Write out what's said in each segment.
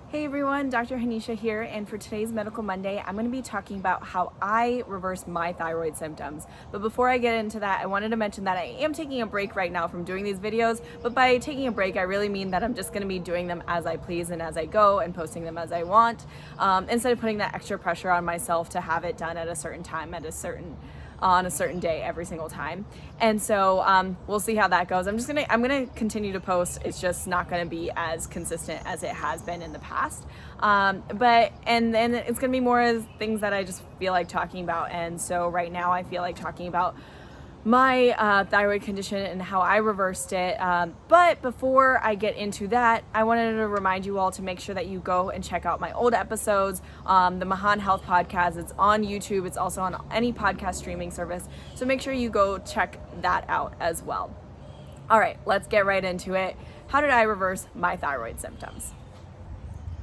Hey everyone, Dr. Hanisha here, and for today's Medical Monday, I'm going to be talking about how I reverse my thyroid symptoms. But before I get into that, I wanted to mention that I am taking a break right now from doing these videos, but by taking a break, I really mean that I'm just going to be doing them as I please and as I go and posting them as I want, instead of putting that extra pressure on myself to have it done at a certain time, on a certain day every single time. And so we'll see how that goes. I'm gonna continue to post. It's just not gonna be as consistent as it has been in the past. But then it's gonna be more as things that I just feel like talking about. And so right now I feel like talking about my thyroid condition and how I reversed it. But before I get into that, I wanted to remind you all to make sure that you go and check out my old episodes, the Mahan Health Podcast. It's on YouTube. It's also on any podcast streaming service. So make sure you go check that out as well. All right, let's get right into it. How did I reverse my thyroid symptoms?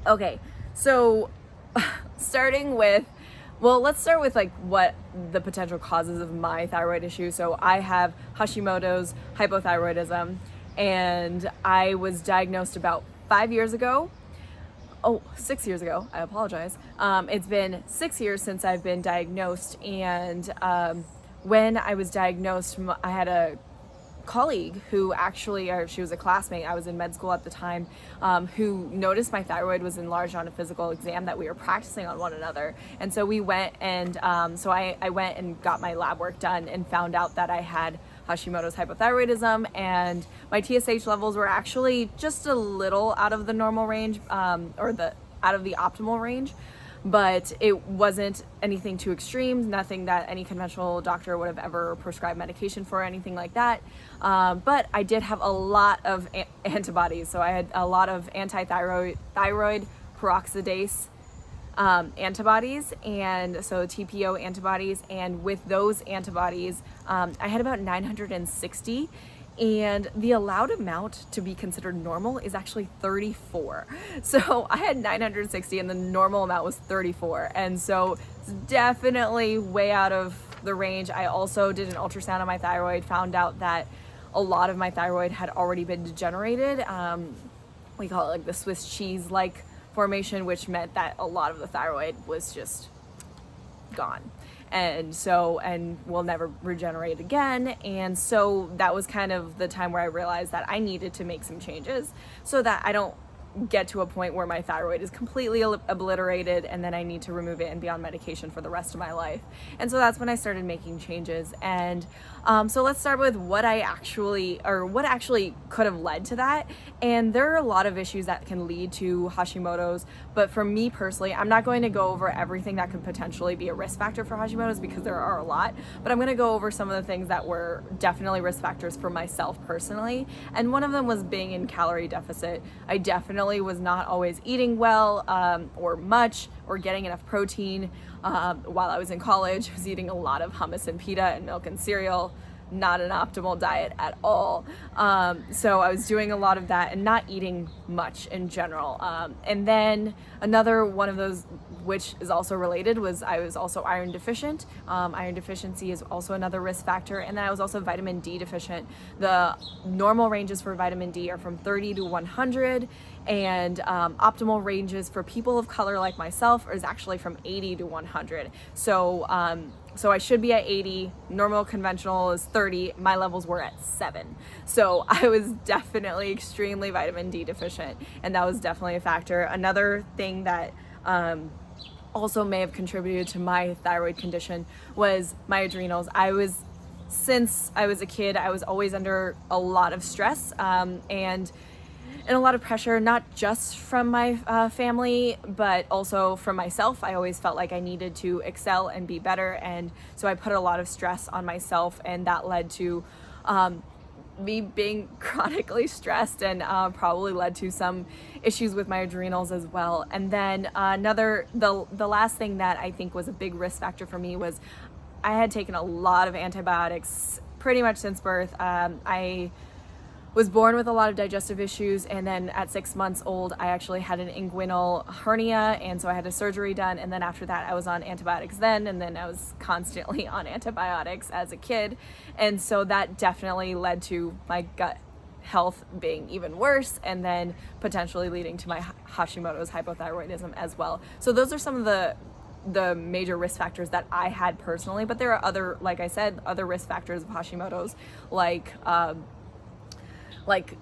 Okay, so let's start with like what the potential causes of my thyroid issue. So I have Hashimoto's hypothyroidism, and I was diagnosed about 6 years ago. I apologize. It's been 6 years since I've been diagnosed, and when I was diagnosed, I had a colleague who she was a classmate, I was in med school at the time, who noticed my thyroid was enlarged on a physical exam that we were practicing on one another. And so we went and I went and got my lab work done and found out that I had Hashimoto's hypothyroidism, and my TSH levels were actually just a little out of the normal range, out of the optimal range. But it wasn't anything too extreme, nothing that any conventional doctor would have ever prescribed medication for or anything like that. But I did have a lot of antibodies. So I had a lot of thyroid peroxidase antibodies, and so TPO antibodies. And with those antibodies, I had about 960. And the allowed amount to be considered normal is actually 34. So I had 960 and the normal amount was 34. And so it's definitely way out of the range. I also did an ultrasound on my thyroid, found out that a lot of my thyroid had already been degenerated. We call it like the Swiss cheese-like formation, which meant that a lot of the thyroid was just gone. And will never regenerate again. And so that was kind of the time where I realized that I needed to make some changes so that I don't get to a point where my thyroid is completely obliterated and then I need to remove it and be on medication for the rest of my life. And so that's when I started making changes. And so let's start with what actually could have led to that. And there are a lot of issues that can lead to Hashimoto's, but for me personally, I'm not going to go over everything that could potentially be a risk factor for Hashimoto's because there are a lot, but I'm going to go over some of the things that were definitely risk factors for myself personally. And one of them was being in calorie deficit. I definitely was not always eating well, or much, or getting enough protein. While I was in college, I was eating a lot of hummus and pita and milk and cereal. Not an optimal diet at all. So I was doing a lot of that and not eating much in general. And then another one of those, which is also related, was I was also iron deficient. Iron deficiency is also another risk factor. And then I was also vitamin D deficient. The normal ranges for vitamin D are from 30 to 100. And optimal ranges for people of color like myself is actually from 80 to 100. So I should be at 80, normal conventional is 30, my levels were at 7. So I was definitely extremely vitamin D deficient, and that was definitely a factor. Another thing that also may have contributed to my thyroid condition was my adrenals. Since I was a kid, I was always under a lot of stress, and a lot of pressure, not just from my family, but also from myself. I always felt like I needed to excel and be better, and so I put a lot of stress on myself, and that led to me being chronically stressed, and probably led to some issues with my adrenals as well. And then the last thing that I think was a big risk factor for me was I had taken a lot of antibiotics pretty much since birth. I was born with a lot of digestive issues, and then at 6 months old I actually had an inguinal hernia, and so I had a surgery done, and then after that I was on antibiotics and then I was constantly on antibiotics as a kid, and so that definitely led to my gut health being even worse, and then potentially leading to my Hashimoto's hypothyroidism as well. So those are some of the major risk factors that I had personally, but there are other, like I said, other risk factors of Hashimoto's, like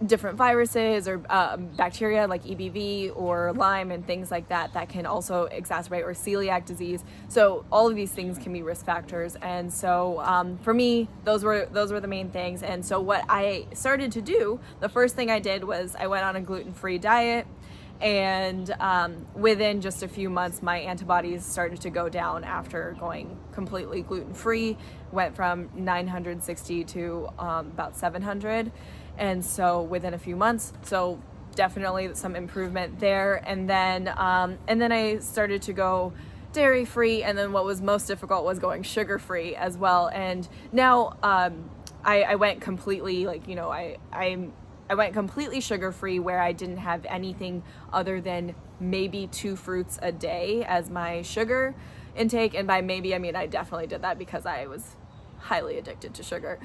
different viruses or bacteria like EBV or Lyme and things like that that can also exacerbate, or celiac disease. So all of these things can be risk factors. And so for me, those were the main things. And so what I started to do, the first thing I did was I went on a gluten-free diet. And within just a few months, my antibodies started to go down after going completely gluten-free. Went from 960 to about 700. And so within a few months, so definitely some improvement there. And then I started to go dairy free. And then what was most difficult was going sugar free as well. And now I went completely, I went completely sugar-free, where I didn't have anything other than maybe 2 fruits a day as my sugar intake. And by maybe, I mean I definitely did that because I was highly addicted to sugar.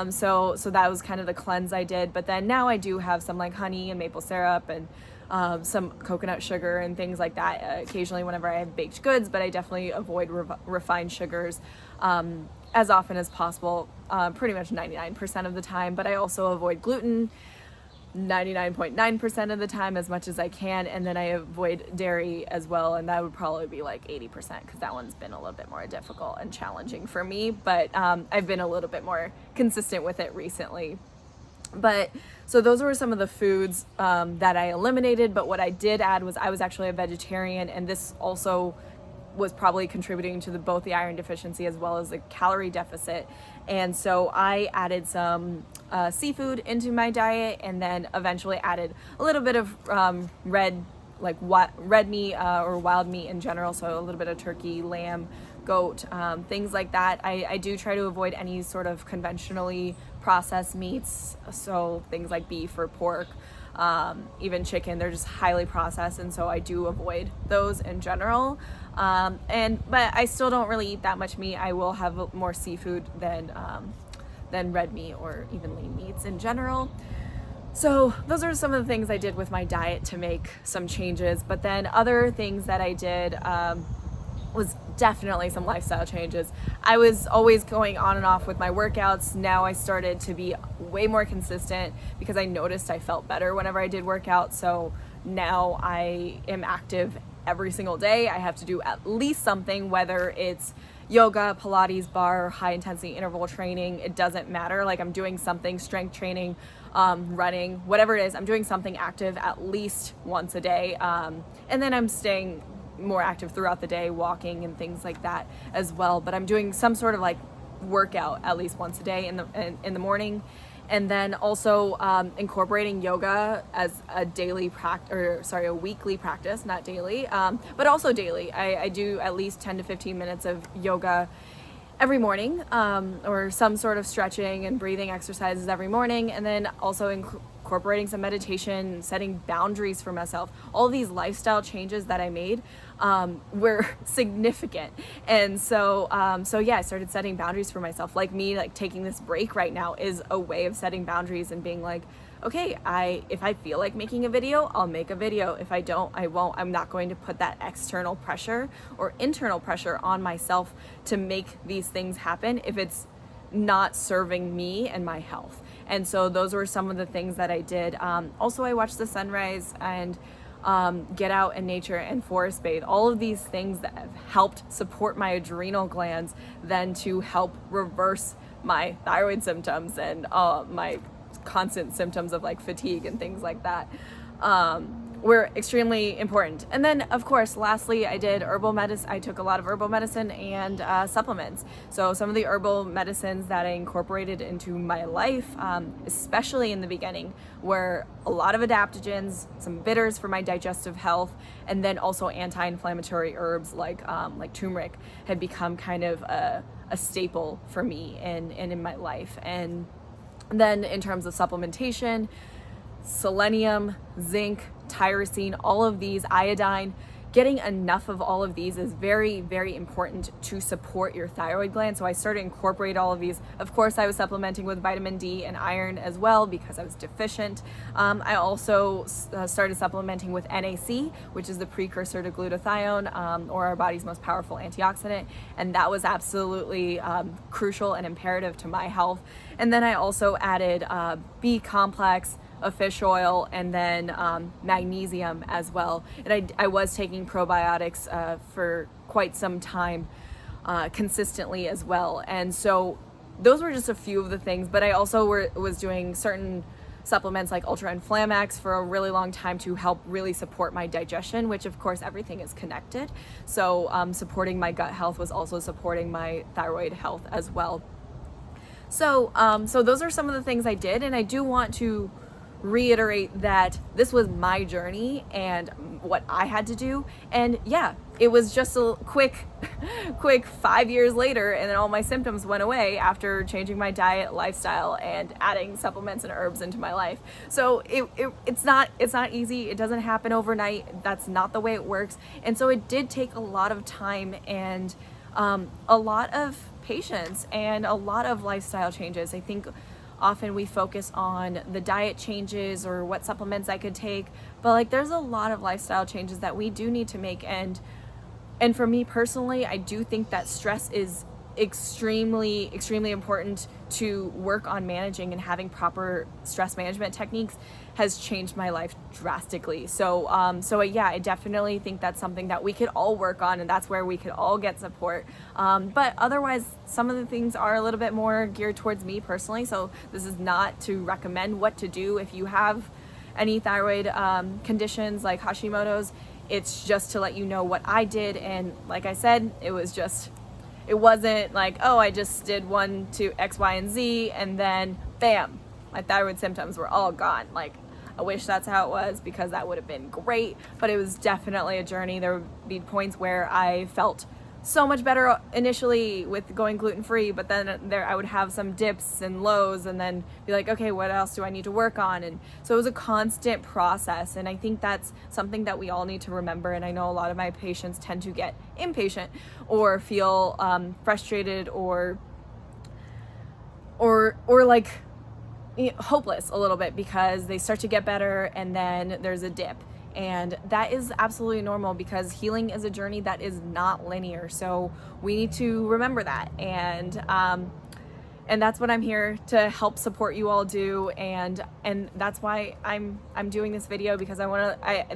So that was kind of the cleanse I did. But then now I do have some like honey and maple syrup and some coconut sugar and things like that occasionally whenever I have baked goods, but I definitely avoid refined sugars as often as possible, pretty much 99% of the time. But I also avoid gluten 99.9% of the time as much as I can, and then I avoid dairy as well, and that would probably be like 80% because that one's been a little bit more difficult and challenging for me, but I've been a little bit more consistent with it recently. But so those were some of the foods that I eliminated, but what I did add was I was actually a vegetarian, and this also was probably contributing to both the iron deficiency as well as the calorie deficit. And so I added some seafood into my diet, and then eventually added a little bit of red meat or wild meat in general. So a little bit of turkey, lamb, goat, things like that. I do try to avoid any sort of conventionally processed meats. So things like beef or pork, even chicken, they're just highly processed. And so I do avoid those in general. But I still don't really eat that much meat. I will have more seafood than red meat or even lean meats in general. So those are some of the things I did with my diet to make some changes. But then other things that I did was definitely some lifestyle changes. I was always going on and off with my workouts. Now I started to be way more consistent because I noticed I felt better whenever I did workout. So now I am active every single day. I have to do at least something, whether it's yoga, Pilates, bar, high intensity interval training. It doesn't matter. Like I'm doing something, strength training, running, whatever it is, I'm doing something active at least once a day. And then I'm staying more active throughout the day, walking and things like that as well. But I'm doing some sort of like workout at least once a day in the morning. And then also incorporating yoga as a weekly practice, not daily, but also daily. I do at least 10 to 15 minutes of yoga every morning, or some sort of stretching and breathing exercises every morning. And then also incorporating some meditation, setting boundaries for myself. All these lifestyle changes that I made were significant. And so yeah, I started setting boundaries for myself. Like taking this break right now is a way of setting boundaries and being like, okay, if I feel like making a video, I'll make a video. If I don't, I won't. I'm not going to put that external pressure or internal pressure on myself to make these things happen if it's not serving me and my health. And so those were some of the things that I did. Also, I watched the sunrise and get out in nature and forest bathe. All of these things that have helped support my adrenal glands, then to help reverse my thyroid symptoms and my constant symptoms of like fatigue and things like that, were extremely important. And then of course, lastly, I did herbal medicine. I took a lot of herbal medicine and supplements. So some of the herbal medicines that I incorporated into my life, especially in the beginning, were a lot of adaptogens, some bitters for my digestive health, and then also anti-inflammatory herbs like turmeric had become kind of a staple for me and in my life. And then in terms of supplementation, selenium, zinc, tyrosine, all of these, iodine, getting enough of all of these is very, very important to support your thyroid gland. So I started to incorporate all of these. Of course, I was supplementing with vitamin D and iron as well because I was deficient. I also started supplementing with NAC, which is the precursor to glutathione, or our body's most powerful antioxidant. And that was absolutely crucial and imperative to my health. And then I also added B complex, a fish oil, and then magnesium as well. And I was taking probiotics for quite some time consistently as well. And so those were just a few of the things, but I also was doing certain supplements like Ultra Inflamax for a really long time to help really support my digestion, which of course everything is connected. So supporting my gut health was also supporting my thyroid health as well. So those are some of the things I did, and I do want to reiterate that this was my journey and what I had to do. And yeah, it was just a quick 5 years later, and then all my symptoms went away after changing my diet, lifestyle, and adding supplements and herbs into my life. So it's not easy. It doesn't happen overnight. That's not the way it works. And so it did take a lot of time and a lot of patience and a lot of lifestyle changes. I think often we focus on the diet changes or what supplements I could take, but like there's a lot of lifestyle changes that we do need to make. And for me personally, I do think that stress is extremely important to work on managing, and having proper stress management techniques has changed my life drastically. So yeah, I definitely think that's something that we could all work on, and that's where we could all get support. But otherwise, some of the things are a little bit more geared towards me personally. So this is not to recommend what to do if you have any thyroid conditions like Hashimoto's. It's just to let you know what I did. And like I said, it wasn't like, oh, I just did 1, 2, X, Y, and Z, and then bam, my thyroid symptoms were all gone. Like, I wish that's how it was, because that would have been great, but it was definitely a journey. There would be points where I felt so much better initially with going gluten-free, but then I would have some dips and lows, and then be like, okay, what else do I need to work on? And so it was a constant process, and I think that's something that we all need to remember. And I know a lot of my patients tend to get impatient or feel frustrated or like hopeless a little bit because they start to get better and then there's a dip. And that is absolutely normal, because healing is a journey that is not linear. So we need to remember that. And that's what I'm here to help support you all do. And that's why I'm doing this video, because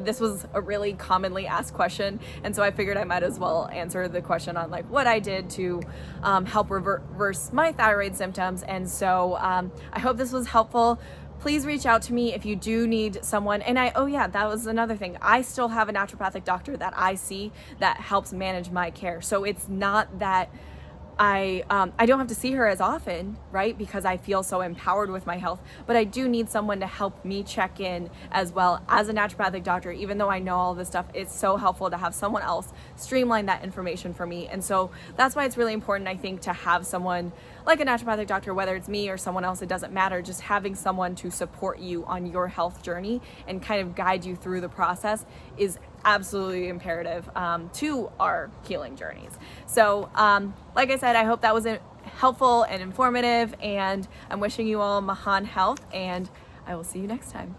this was a really commonly asked question. And so I figured I might as well answer the question on like what I did to help reverse my thyroid symptoms. And so I hope this was helpful. Please reach out to me if you do need someone. And oh yeah, that was another thing. I still have a naturopathic doctor that I see that helps manage my care. So it's not that I don't have to see her as often, right? Because I feel so empowered with my health, but I do need someone to help me check in as well as a naturopathic doctor. Even though I know all this stuff, it's so helpful to have someone else streamline that information for me. And so that's why it's really important, I think, to have someone like a naturopathic doctor, whether it's me or someone else, it doesn't matter. Just having someone to support you on your health journey and kind of guide you through the process is absolutely imperative to our healing journeys. So like I said, I hope that was helpful and informative, and I'm wishing you all Mahan health, and I will see you next time.